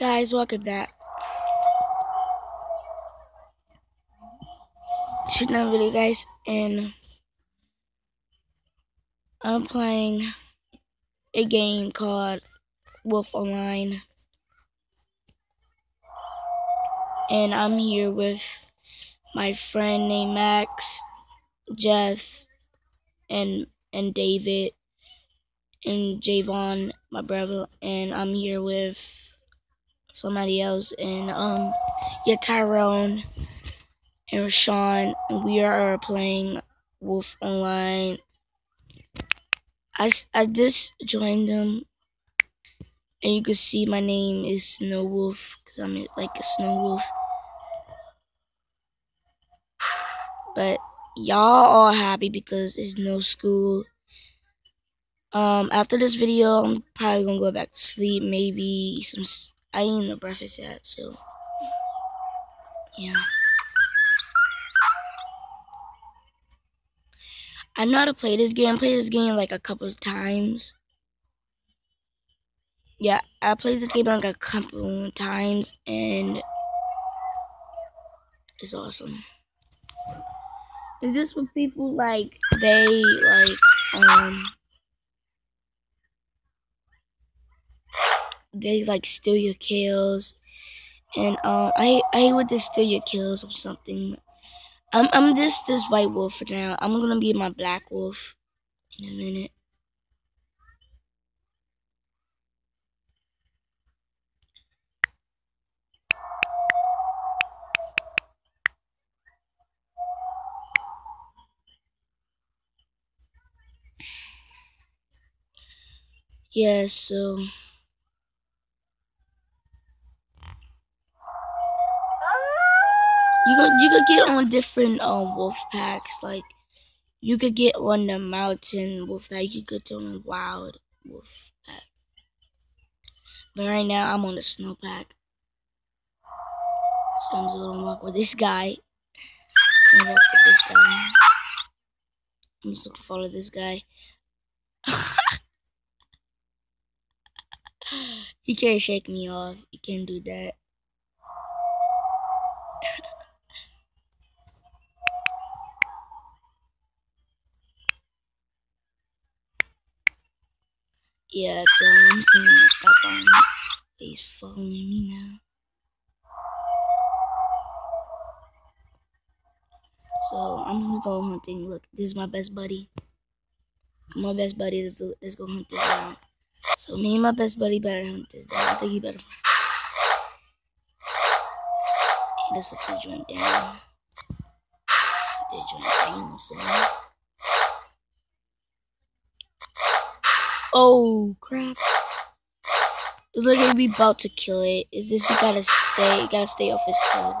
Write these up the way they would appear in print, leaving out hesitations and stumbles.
Guys, welcome back to another video, guys, and I'm playing a game called Wolf Online, and I'm here with my friend named Max, Jeff, and David, and Javon, my brother, and I'm here with somebody else, and Tyrone and Rashawn, and we are playing Wolf Online. I just joined them, and you can see my name is Snow Wolf because I'm like a snow wolf. But y'all all happy because there's no school. After this video, I'm probably gonna go back to sleep. Maybe I ain't no breakfast yet, so yeah. I know how to play this game. I played this game like a couple of times. Yeah, I played this game like a couple of times, and it's awesome. Is this what people like? They steal your kills, and I hate when they steal your kills or something. I'm this white wolf for now. I'm gonna be my black wolf in a minute. Yeah, so you could get on different wolf packs. Like you could get on the mountain wolf pack. You could get on the wild wolf pack. But right now I'm on the snow pack. So I'm just gonna walk with this guy. I'm gonna walk with this guy. I'm just gonna follow this guy. You can't shake me off. You can't do that. Yeah, so I'm just gonna stop following him. He's following me now. So I'm gonna go hunting. Look, this is my best buddy. My best buddy, let's go hunt this down. So me and my best buddy better hunt this down. I think he better. Hey, let's put the joint down. Let's put the joint down, so. Oh crap! It's like we about to kill it. Is this we gotta stay off his tail,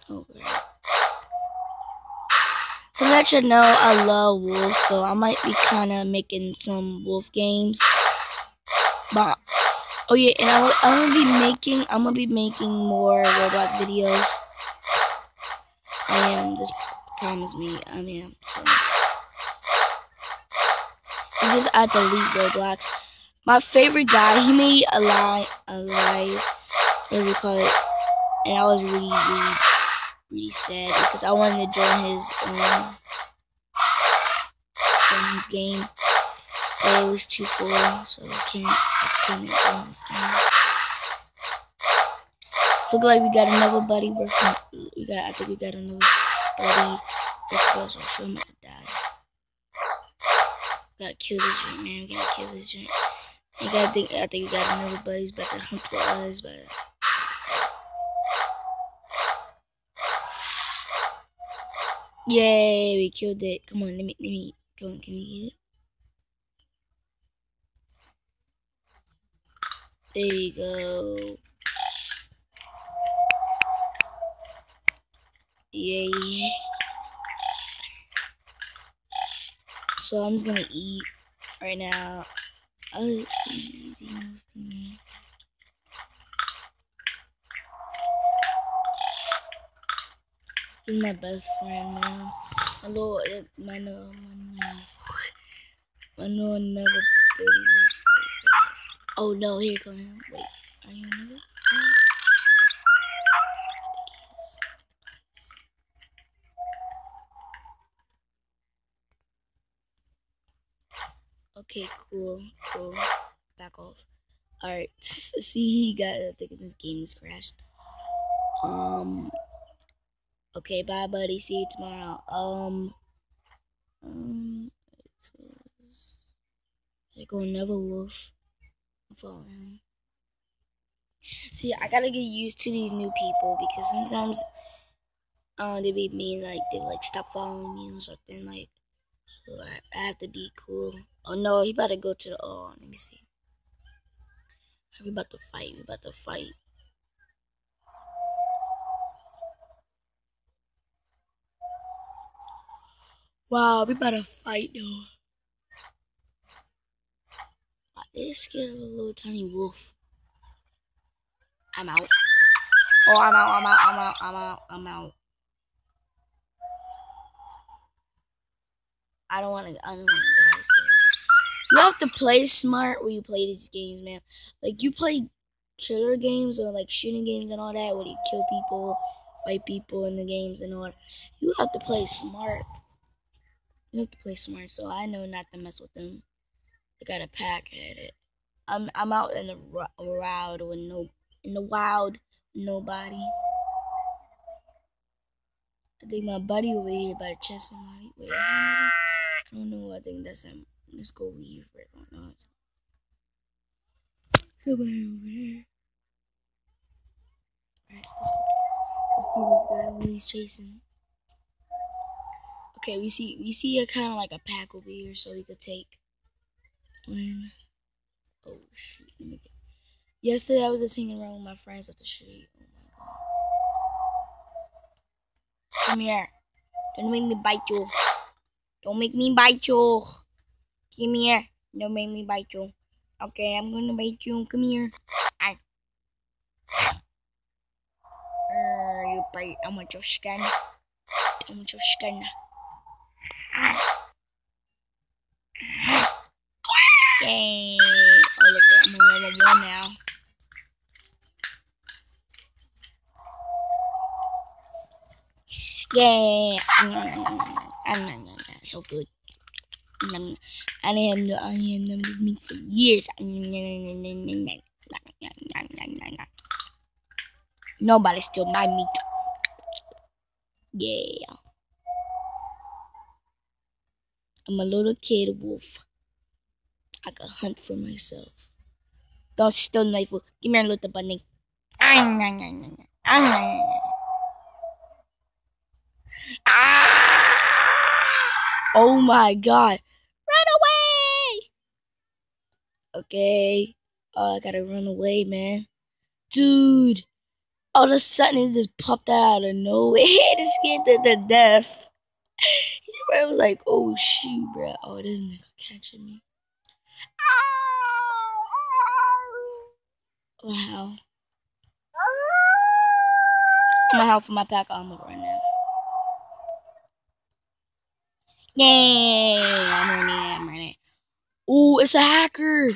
bro. Oh crap. To let you know, I love wolves, so I might be kind of making some wolf games. But oh yeah, and I'm gonna be making more Roblox videos. I am. Just promise me, I am. So I just I delete Roblox. My favorite guy, he made a live, what do we call it? And I was really sad because I wanted to join his game, but it was too full, so I couldn't join his game. Look like we got another buddy working. I think we got another buddy working us. I'll show him how to die. Gotta kill this joint, man. We gotta kill this joint. I think we got another buddy. He's about to hunt with us, but. Yay, we killed it. Come on, let me, come on, can we get it? There you go. Yay. So I'm just gonna eat right now. Oh, easy. He's my best friend now. My little never. Oh no, here come him. Wait. Are you new? Okay, cool. Back off. Alright, see, he got, I think this game is crashed. Okay, bye, buddy. See you tomorrow. I go Never Wolf. Follow him. See, I gotta get used to these new people because sometimes, they be mean, like, they like stop following me or something, like, so I have to be cool. Oh no, he about to go to the, let me see. We about to fight. Wow, we about to fight though. They're scared of a little tiny wolf. I'm out. Oh, I'm out. I don't wanna die, so you have to play smart when you play these games, man. Like, you play killer games or like shooting games and all that, where you kill people, fight people in the games and all that. You have to play smart. So I know not to mess with them. They got a pack at it. I'm out in the wild with nobody. I think my buddy over here about to chase somebody. Wait, is somebody? I don't know. I think that's him. Let's go over here for it. No, somebody over here. Alright, let's go see this guy when he's chasing. Okay, we see a kind of like a pack over here, so we could take one. Oh shoot! Yesterday I was just hanging around with my friends up the street. Oh my god! Come here! Don't make me bite you! Don't make me bite you! Come here! Don't make me bite you! Okay, I'm gonna bite you. Come here! You bite! I want your skin! Yay! Oh look, I'm on level 1 now. Yay! So good. I didn't have meat for years. Nobody steal my meat. Yeah. I'm a little kid wolf. I can hunt for myself. Don't steal my food. Give me a little bunny. Oh my god. Run away! Okay. I gotta run away, man. Dude. All of a sudden, it just popped out of nowhere. It scared to death. I was like, oh shoot, bro. Oh, this nigga catching me. Wow. I'm gonna help for my pack armor right now. Yay! I'm running. Ooh, it's a hacker.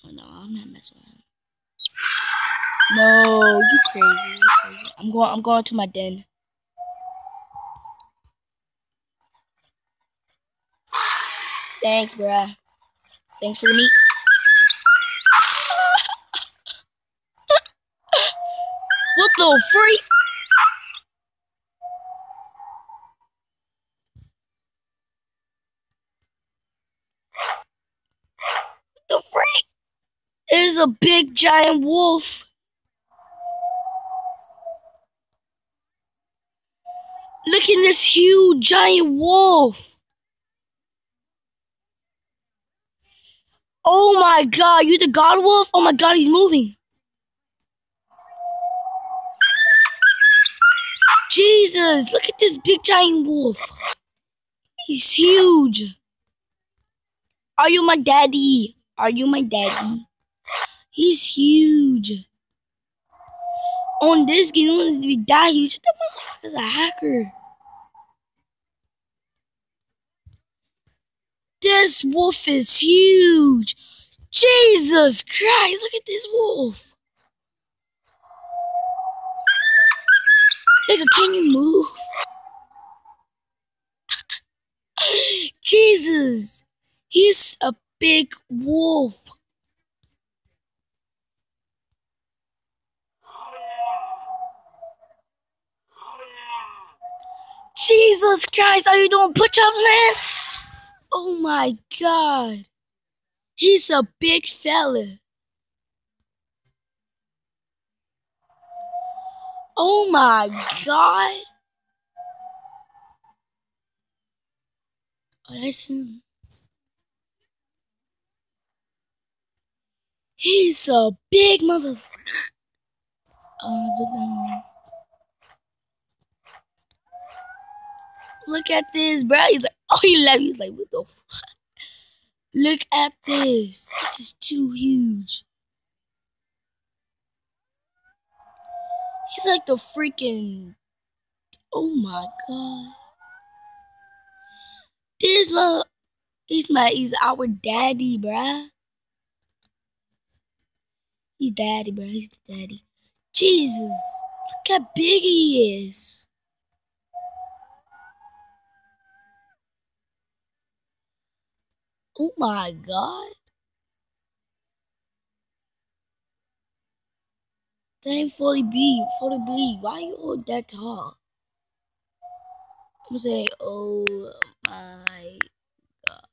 Oh no, I'm not messing with him. No, you crazy. I'm going to my den. Thanks, bruh. Thanks for the meat. What the freak? The freak? There's a big giant wolf. Look at this huge giant wolf. Oh my god, you the god wolf? Oh my god, he's moving. Jesus, look at this big giant wolf. He's huge. Are you my daddy? He's huge. On this game, you want to be that huge. What the fuck is a hacker? This wolf is huge. Jesus Christ, look at this wolf. Nigga, can you move? Jesus, he's a big wolf. Jesus Christ, are you doing push-ups, man? Oh my God. He's a big fella. Oh my God. Oh, that's him. He's a big motherfucker. Look at this, bro. He's like, oh, he left. He's like, what the fuck? Look at this. This is too huge. He's like the freaking. Oh my God. This mother. He's our daddy, bruh. He's daddy, bruh. He's the daddy. Jesus. Look how big he is. Oh my God. Dang, 40B. 40B. Why are you all that tall? I'm gonna say, oh my God.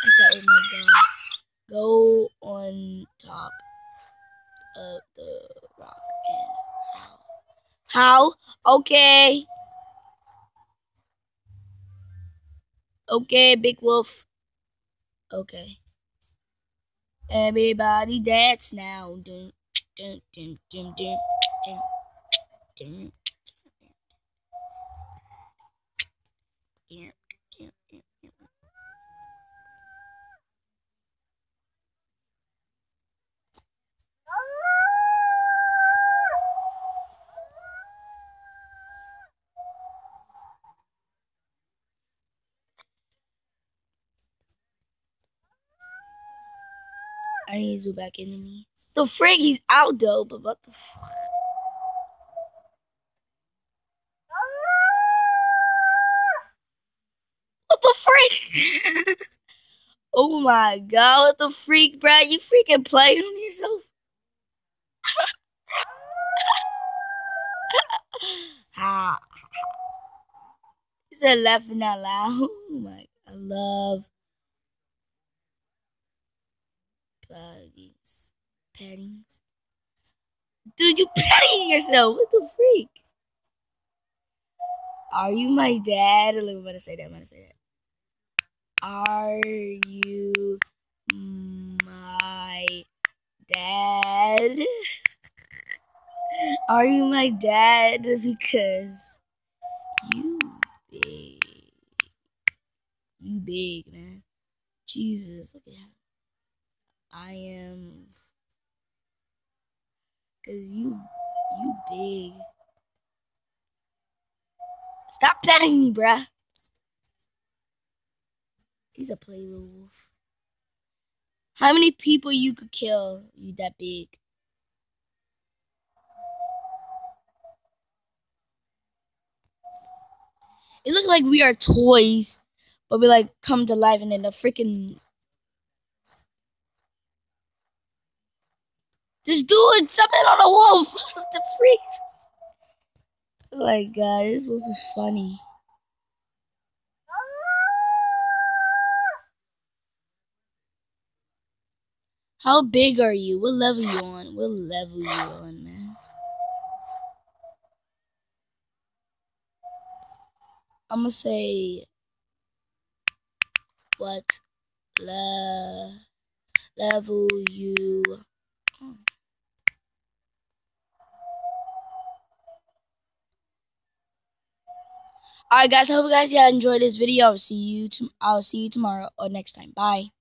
I said, oh my God. Go on top of the rock and how? Okay. Okay, big wolf. Okay. Everybody dance now. Dun, dun, dun, dun, dun, dun, dun. I need to zoom back into me. The frig, he's out though, but what the fuck? What the freak? Oh my God, what the freak, bruh? You freaking playing on yourself? Ah. He said laughing out loud. Oh my, I love paddings. Dude, you patting yourself. What the freak? Are you my dad? I'm gonna say that. Are you my dad? Are you my dad? Because you big. You big, man. Jesus, look at him. I am. Because you big. Stop petting me, bruh. He's a play little wolf. How many people you could kill? You that big? It looks like we are toys, but we like come to life and then the freaking. Just do it! Something on the wolf! The freaks! Oh my God, this wolf is funny. How big are you? What level you on? What level you on, man? I'm gonna say what level you on. Alright guys, I hope you guys enjoyed this video. I'll see you tomorrow or next time. Bye.